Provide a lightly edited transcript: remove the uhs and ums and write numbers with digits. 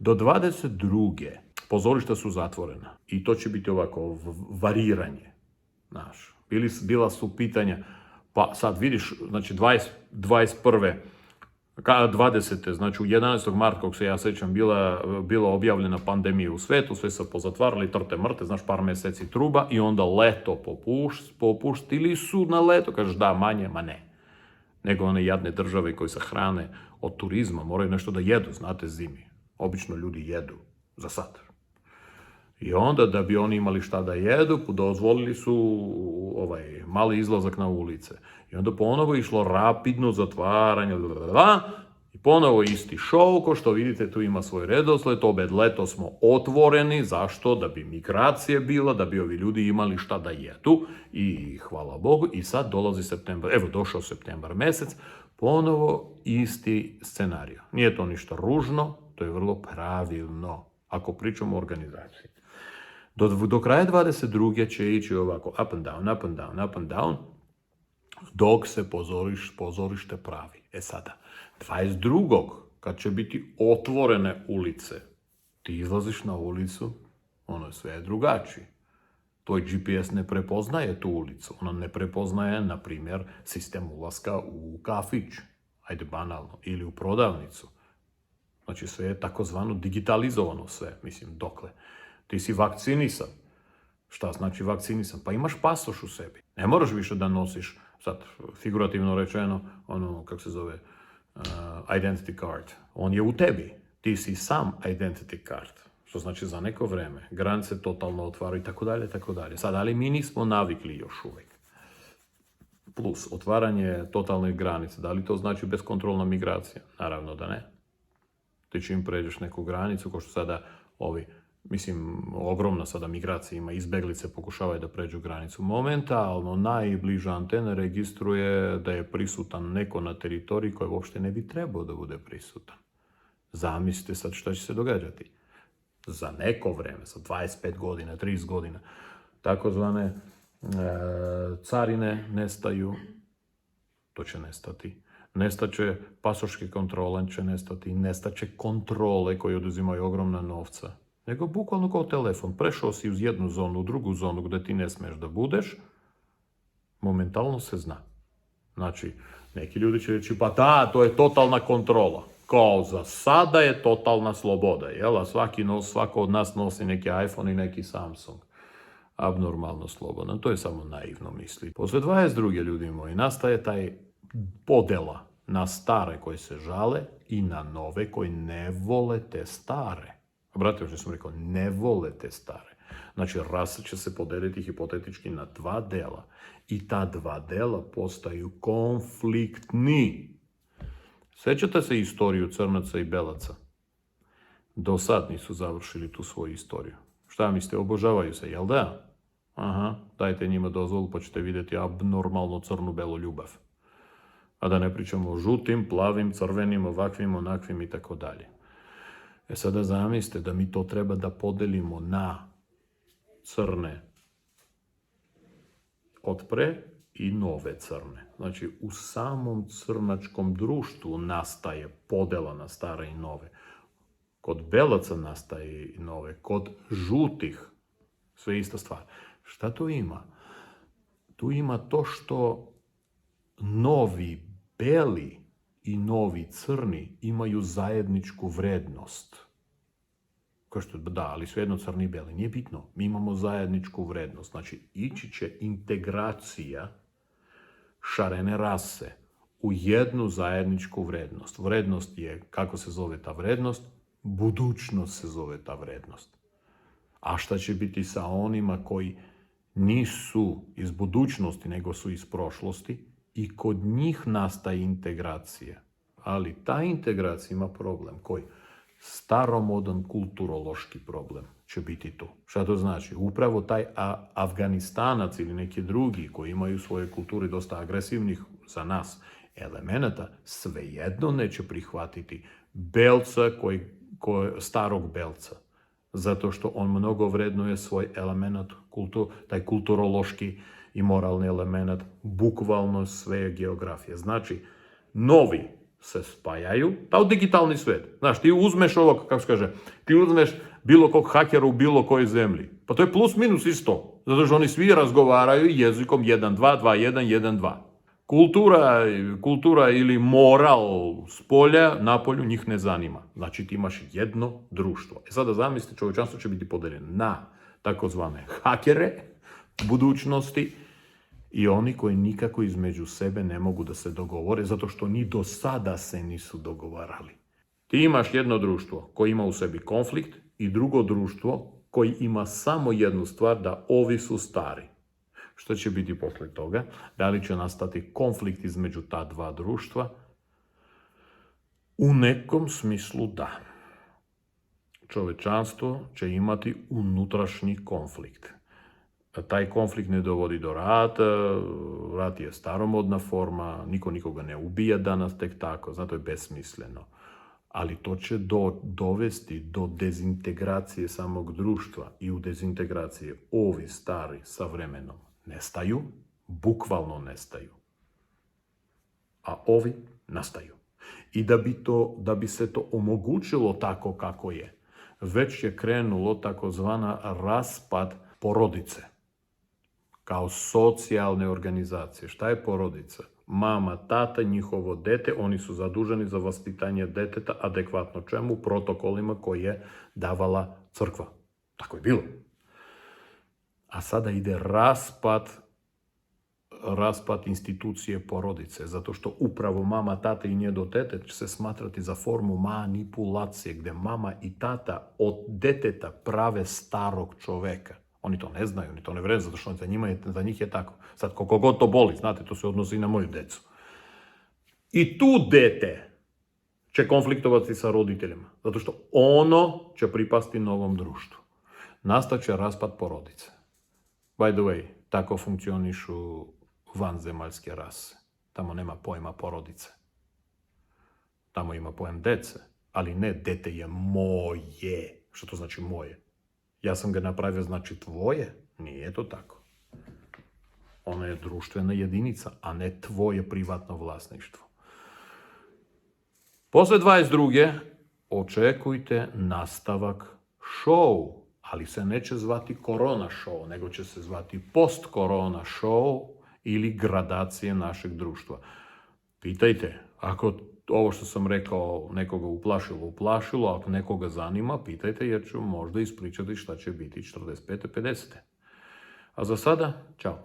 Do 22. pozorišta su zatvorena. I to će biti ovako variranje. Znaš, bila su pitanja, pa sad vidiš, znači 21. 20. znači u 11. marta, kako se ja sećam, bila objavljena pandemija u svetu, sve se pozatvarali, trte mrte, znaš, par meseci truba i onda leto popustili su na leto, kažeš da, manje, ma ne. Nego one jadne države koji se hrane od turizma, moraju nešto da jedu, znate, zimi. Obično ljudi jedu, za sad. I onda, da bi oni imali šta da jedu, dozvolili su mali izlazak na ulice. I onda ponovo išlo rapidno zatvaranje, i ponovo isti šou, ko što vidite, tu ima svoj redosled, obed leto smo otvoreni, zašto? Da bi migracije bila, da bi ovi ljudi imali šta da jedu, i hvala Bogu, i sad dolazi septembar, evo došao septembar mesec, ponovo isti scenarij. Nije to ništa ružno, to je vrlo pravilno, ako pričamo o organizaciji. Do kraja 22. će ići ovako up and down, up and down, up and down, dok se pozorište pravi. E sada, 22. kad će biti otvorene ulice, ti izlaziš na ulicu, ono je sve drugačije. Tvoj GPS ne prepoznaje tu ulicu, ono ne prepoznaje, na primjer, sistem ulaska u kafić, ajde banalno, ili u prodavnicu. Znači sve je takozvano digitalizovano sve, mislim, dokle. Ti si vakcinisan. Šta znači vakcinisan? Pa imaš pasoš u sebi. Ne moraš više da nosiš, sad figurativno rečeno, kako se zove, identity card. On je u tebi. Ti si sam identity card. Što znači za neko vreme. Granice totalno otvaraju i tako dalje, tako dalje. Sad, ali mi nismo navikli još uvijek. Plus, otvaranje totalnih granica. Da li to znači bezkontrolna migracija? Naravno da ne. Ti čim pređeš neku granicu, ko što sada ogromna sada migracija ima, izbeglice pokušavaju da pređu granicu. Momentalno najbliža antena registruje da je prisutan neko na teritoriji koji uopšte ne bi trebao da bude prisutan. Zamislite sad šta će se događati. Za neko vreme, sa 25 godina, 30 godina, takozvane carine nestaju, to će nestati. Nestaće pasoške kontrole, će nestati, nestaće kontrole koje oduzimaju ogromna novca. Nego bukvalno kao telefon. Prešao si uz jednu zonu, u drugu zonu gde ti ne smeš da budeš, momentalno se zna. Znači, neki ljudi će reći, pa da, to je totalna kontrola. Kao za sada je totalna sloboda, jel? A svako od nas nosi neki iPhone i neki Samsung. Abnormalno slobodan. To je samo naivno misli. Posle 22. ljudi moji, nastaje taj podela na stare koji se žale i na nove koji ne vole te stare. Brate, još sam rekao, ne vole te stare. Znači, rasa će se podeliti hipotetički na dva dela. I ta dva dela postaju konfliktni. Sećate se istoriju crnaca i belaca? Do sad nisu završili tu svoju istoriju. Šta mislite, obožavaju se, jel da? Aha, dajte njima dozvolu pa ćete vidjeti abnormalno crnu-belu ljubav. A da ne pričamo o žutim, plavim, crvenim, ovakvim, onakvim i tako dalje. E sada zamislite da mi to treba da podelimo na crne od pre i nove crne. Znači, u samom crnačkom društvu nastaje podela na stare i nove. Kod belaca nastaje i nove, kod žutih sve ista stvar. Šta tu ima? Tu ima to što novi beli i novi crni imaju zajedničku vrednost. Kao što da, ali svejedno crni i beli. Nije bitno. Mi imamo zajedničku vrednost. Znači, ići će integracija šarene rase u jednu zajedničku vrednost. Vrednost je, kako se zove ta vrednost? Budućnost se zove ta vrednost. A šta će biti sa onima koji nisu iz budućnosti, nego su iz prošlosti? I kod njih nastaje integracija. Ali ta integracija ima problem. Koji? Staromodan kulturološki problem će biti tu. Šta to znači? Upravo taj Afganistanac ili neki drugi koji imaju svoje kulture dosta agresivnih za nas elemenata, svejedno neće prihvatiti belca starog belca. Zato što on mnogo vrednuje svoj element, taj kulturološki i moralni element, bukvalno sve geografije. Znači, novi se spajaju, u digitalni svet. Znaš, ti uzmeš ovog, kako se kaže, ti uzmeš bilo kog hakera u bilo kojoj zemlji. Pa to je plus minus isto. Zato što oni svi razgovaraju jezikom 1.2, 2.1, 1.2. Kultura ili moral s polja, napolju njih ne zanima. Znači ti imaš jedno društvo. Sada zamisli, čovječanstvo će biti podeljeno na takozvane hakere budućnosti i oni koji nikako između sebe ne mogu da se dogovore, zato što ni do sada se nisu dogovarali. Ti imaš jedno društvo koje ima u sebi konflikt i drugo društvo koji ima samo jednu stvar, da ovi su stari. Što će biti posle toga? Da li će nastati konflikt između ta dva društva? U nekom smislu da. Čovečanstvo će imati unutrašnji konflikt. Taj konflikt ne dovodi do rata, rat je staromodna forma, niko nikoga ne ubija danas tek tako, zato je besmisleno. Ali to će dovesti do dezintegracije samog društva i u dezintegracije ovi stari sa vremenom nestaju, bukvalno nestaju. A ovi nastaju. I da bi se to omogućilo tako kako je, već je krenulo takozvana raspad porodice kao socijalne organizacije. Šta je porodica? Mama, tata, njihovo dete, oni su zaduženi za vaspitanje deteta adekvatno čemu? Protokolima koje je davala crkva. Tako je bilo. A sada ide raspad institucije porodice, zato što upravo mama, tata i njeno dete će se smatrati za formu manipulacije, gdje mama i tata od deteta prave starog čoveka. Oni to ne znaju, oni to ne vredu, zato što za njih je tako. Sad, koliko god to boli, znate, to se odnosi i na moju decu. I tu dete će konfliktovati sa roditeljima, zato što ono će pripasti novom društvu. Nastaće raspad porodice. By the way, tako funkcionišu vanzemaljske rase. Tamo nema pojma porodice. Tamo ima pojam dece, ali ne dete je moje. Što to znači moje? Ja sam ga napravio, znači tvoje? Nije to tako. Ona je društvena jedinica, a ne tvoje privatno vlasništvo. Posle 22. očekujte nastavak show, ali se neće zvati korona show, nego će se zvati post-korona show ili gradacije našeg društva. Pitajte, ako ovo što sam rekao nekoga uplašilo, ako nekoga zanima, pitajte jer ću možda ispričati šta će biti 45. 50. A za sada, čao.